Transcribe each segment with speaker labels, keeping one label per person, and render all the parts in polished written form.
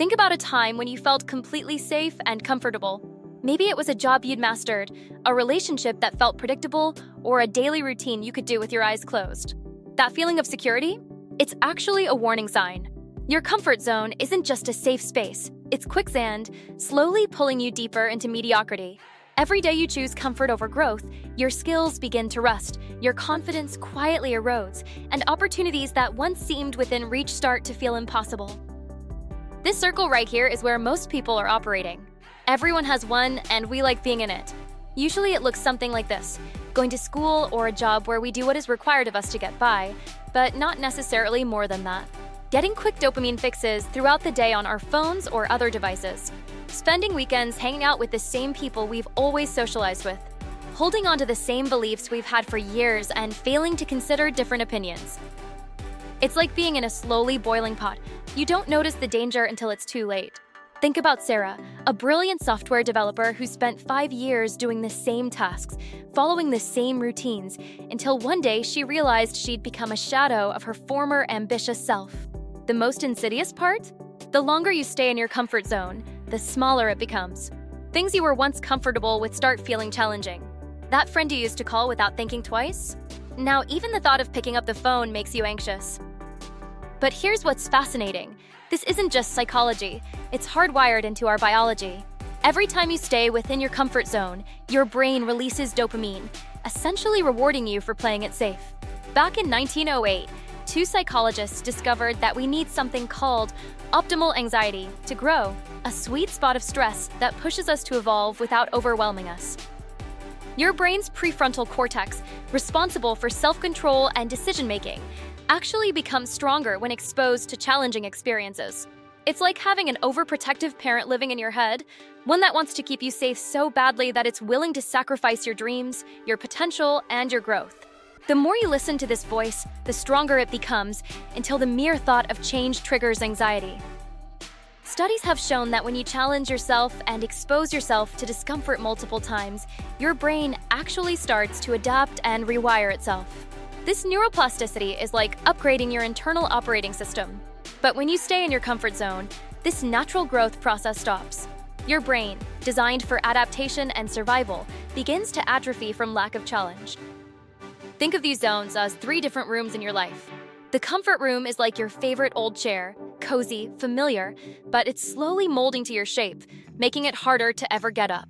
Speaker 1: Think about a time when you felt completely safe and comfortable. Maybe it was a job you'd mastered, a relationship that felt predictable, or a daily routine you could do with your eyes closed. That feeling of security? It's actually a warning sign. Your comfort zone isn't just a safe space, it's quicksand, slowly pulling you deeper into mediocrity. Every day you choose comfort over growth, your skills begin to rust, your confidence quietly erodes, and opportunities that once seemed within reach start to feel impossible. This circle right here is where most people are operating. Everyone has one, and we like being in it. Usually it looks something like this: going to school or a job where we do what is required of us to get by, but not necessarily more than that. Getting quick dopamine fixes throughout the day on our phones or other devices. Spending weekends hanging out with the same people we've always socialized with. Holding on to the same beliefs we've had for years and failing to consider different opinions. It's like being in a slowly boiling pot. You don't notice the danger until it's too late. Think about Sarah, a brilliant software developer who spent 5 years doing the same tasks, following the same routines, until one day she realized she'd become a shadow of her former ambitious self. The most insidious part? The longer you stay in your comfort zone, the smaller it becomes. Things you were once comfortable with start feeling challenging. That friend you used to call without thinking twice? Now even the thought of picking up the phone makes you anxious. But here's what's fascinating. This isn't just psychology, it's hardwired into our biology. Every time you stay within your comfort zone, your brain releases dopamine, essentially rewarding you for playing it safe. Back in 1908, 2 psychologists discovered that we need something called optimal anxiety to grow, a sweet spot of stress that pushes us to evolve without overwhelming us. Your brain's prefrontal cortex, responsible for self-control and decision-making, actually becomes stronger when exposed to challenging experiences. It's like having an overprotective parent living in your head, one that wants to keep you safe so badly that it's willing to sacrifice your dreams, your potential, and your growth. The more you listen to this voice, the stronger it becomes, until the mere thought of change triggers anxiety. Studies have shown that when you challenge yourself and expose yourself to discomfort multiple times, your brain actually starts to adapt and rewire itself. This neuroplasticity is like upgrading your internal operating system. But when you stay in your comfort zone, this natural growth process stops. Your brain, designed for adaptation and survival, begins to atrophy from lack of challenge. Think of these zones as 3 different rooms in your life. The comfort room is like your favorite old chair, cozy, familiar, but it's slowly molding to your shape, making it harder to ever get up.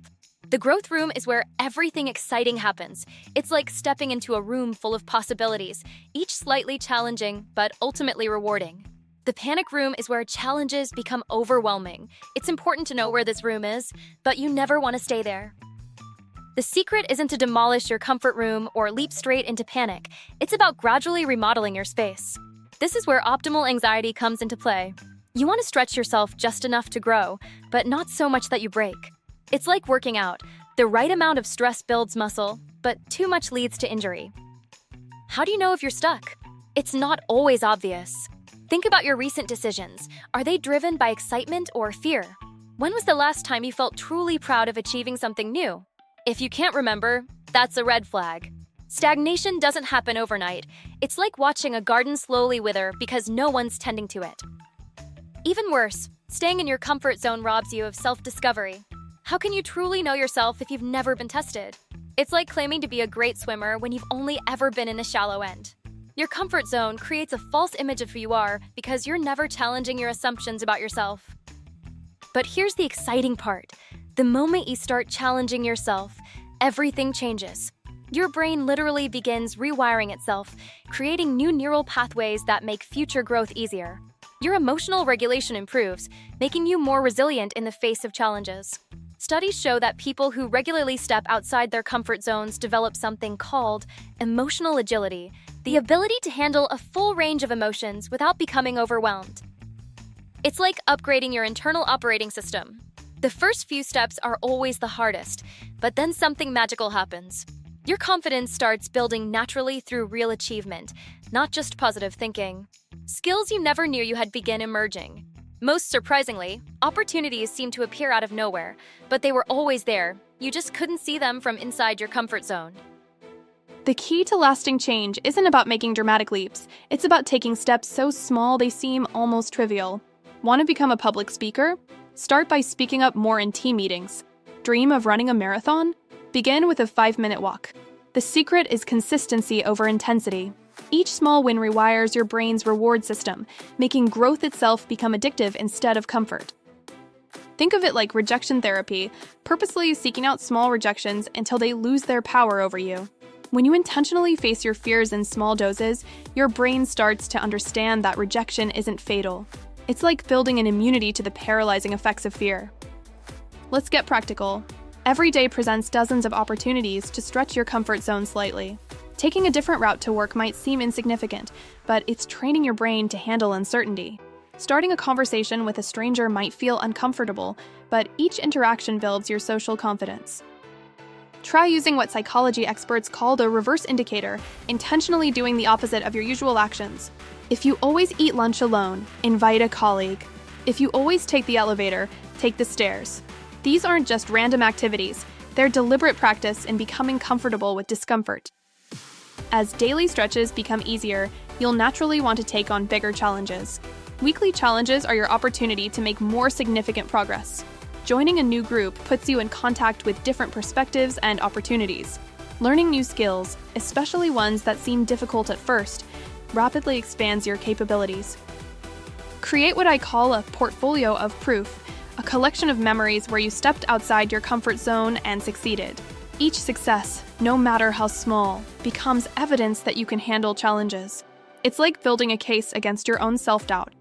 Speaker 1: The growth room is where everything exciting happens. It's like stepping into a room full of possibilities, each slightly challenging, but ultimately rewarding. The panic room is where challenges become overwhelming. It's important to know where this room is, but you never want to stay there. The secret isn't to demolish your comfort room or leap straight into panic. It's about gradually remodeling your space. This is where optimal anxiety comes into play. You want to stretch yourself just enough to grow, but not so much that you break. It's like working out. The right amount of stress builds muscle, but too much leads to injury. How do you know if you're stuck? It's not always obvious. Think about your recent decisions. Are they driven by excitement or fear? When was the last time you felt truly proud of achieving something new? If you can't remember, that's a red flag. Stagnation doesn't happen overnight. It's like watching a garden slowly wither because no one's tending to it. Even worse, staying in your comfort zone robs you of self-discovery. How can you truly know yourself if you've never been tested? It's like claiming to be a great swimmer when you've only ever been in the shallow end. Your comfort zone creates a false image of who you are because you're never challenging your assumptions about yourself. But here's the exciting part. The moment you start challenging yourself, everything changes. Your brain literally begins rewiring itself, creating new neural pathways that make future growth easier. Your emotional regulation improves, making you more resilient in the face of challenges. Studies show that people who regularly step outside their comfort zones develop something called emotional agility, the ability to handle a full range of emotions without becoming overwhelmed. It's like upgrading your internal operating system. The first few steps are always the hardest, but then something magical happens. Your confidence starts building naturally through real achievement, not just positive thinking. Skills you never knew you had begin emerging. Most surprisingly, opportunities seem to appear out of nowhere, but they were always there. You just couldn't see them from inside your comfort zone.
Speaker 2: The key to lasting change isn't about making dramatic leaps. It's about taking steps so small they seem almost trivial. Want to become a public speaker? Start by speaking up more in team meetings. Dream of running a marathon? Begin with a 5-minute walk. The secret is consistency over intensity. Each small win rewires your brain's reward system, making growth itself become addictive instead of comfort. Think of it like rejection therapy, purposely seeking out small rejections until they lose their power over you. When you intentionally face your fears in small doses, your brain starts to understand that rejection isn't fatal. It's like building an immunity to the paralyzing effects of fear. Let's get practical. Every day presents dozens of opportunities to stretch your comfort zone slightly. Taking a different route to work might seem insignificant, but it's training your brain to handle uncertainty. Starting a conversation with a stranger might feel uncomfortable, but each interaction builds your social confidence. Try using what psychology experts call the reverse indicator, intentionally doing the opposite of your usual actions. If you always eat lunch alone, invite a colleague. If you always take the elevator, take the stairs. These aren't just random activities, they're deliberate practice in becoming comfortable with discomfort. As daily stretches become easier, you'll naturally want to take on bigger challenges. Weekly challenges are your opportunity to make more significant progress. Joining a new group puts you in contact with different perspectives and opportunities. Learning new skills, especially ones that seem difficult at first, rapidly expands your capabilities. Create what I call a portfolio of proof, a collection of memories where you stepped outside your comfort zone and succeeded. Each success, no matter how small, becomes evidence that you can handle challenges. It's like building a case against your own self-doubt.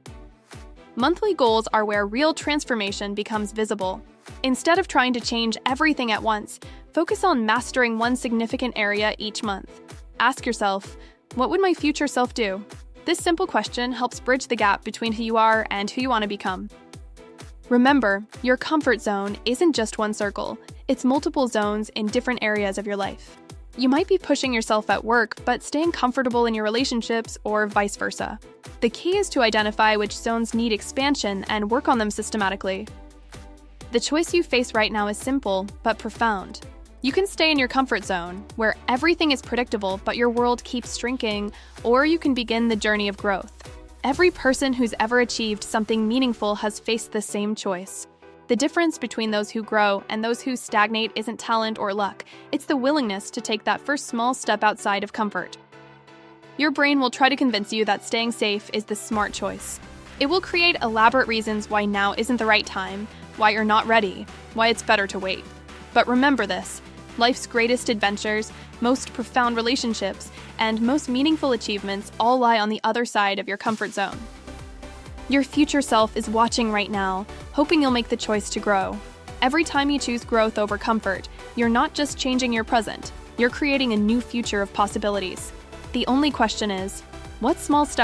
Speaker 2: Monthly goals are where real transformation becomes visible. Instead of trying to change everything at once, focus on mastering one significant area each month. Ask yourself, what would my future self do? This simple question helps bridge the gap between who you are and who you want to become. Remember, your comfort zone isn't just one circle, it's multiple zones in different areas of your life. You might be pushing yourself at work, but staying comfortable in your relationships, or vice versa. The key is to identify which zones need expansion and work on them systematically. The choice you face right now is simple, but profound. You can stay in your comfort zone, where everything is predictable but your world keeps shrinking, or you can begin the journey of growth. Every person who's ever achieved something meaningful has faced the same choice. The difference between those who grow and those who stagnate isn't talent or luck, it's the willingness to take that first small step outside of comfort. Your brain will try to convince you that staying safe is the smart choice. It will create elaborate reasons why now isn't the right time, why you're not ready, why it's better to wait. But remember this, life's greatest adventures, most profound relationships, and most meaningful achievements all lie on the other side of your comfort zone. Your future self is watching right now, hoping you'll make the choice to grow. Every time you choose growth over comfort, you're not just changing your present, you're creating a new future of possibilities. The only question is, what small step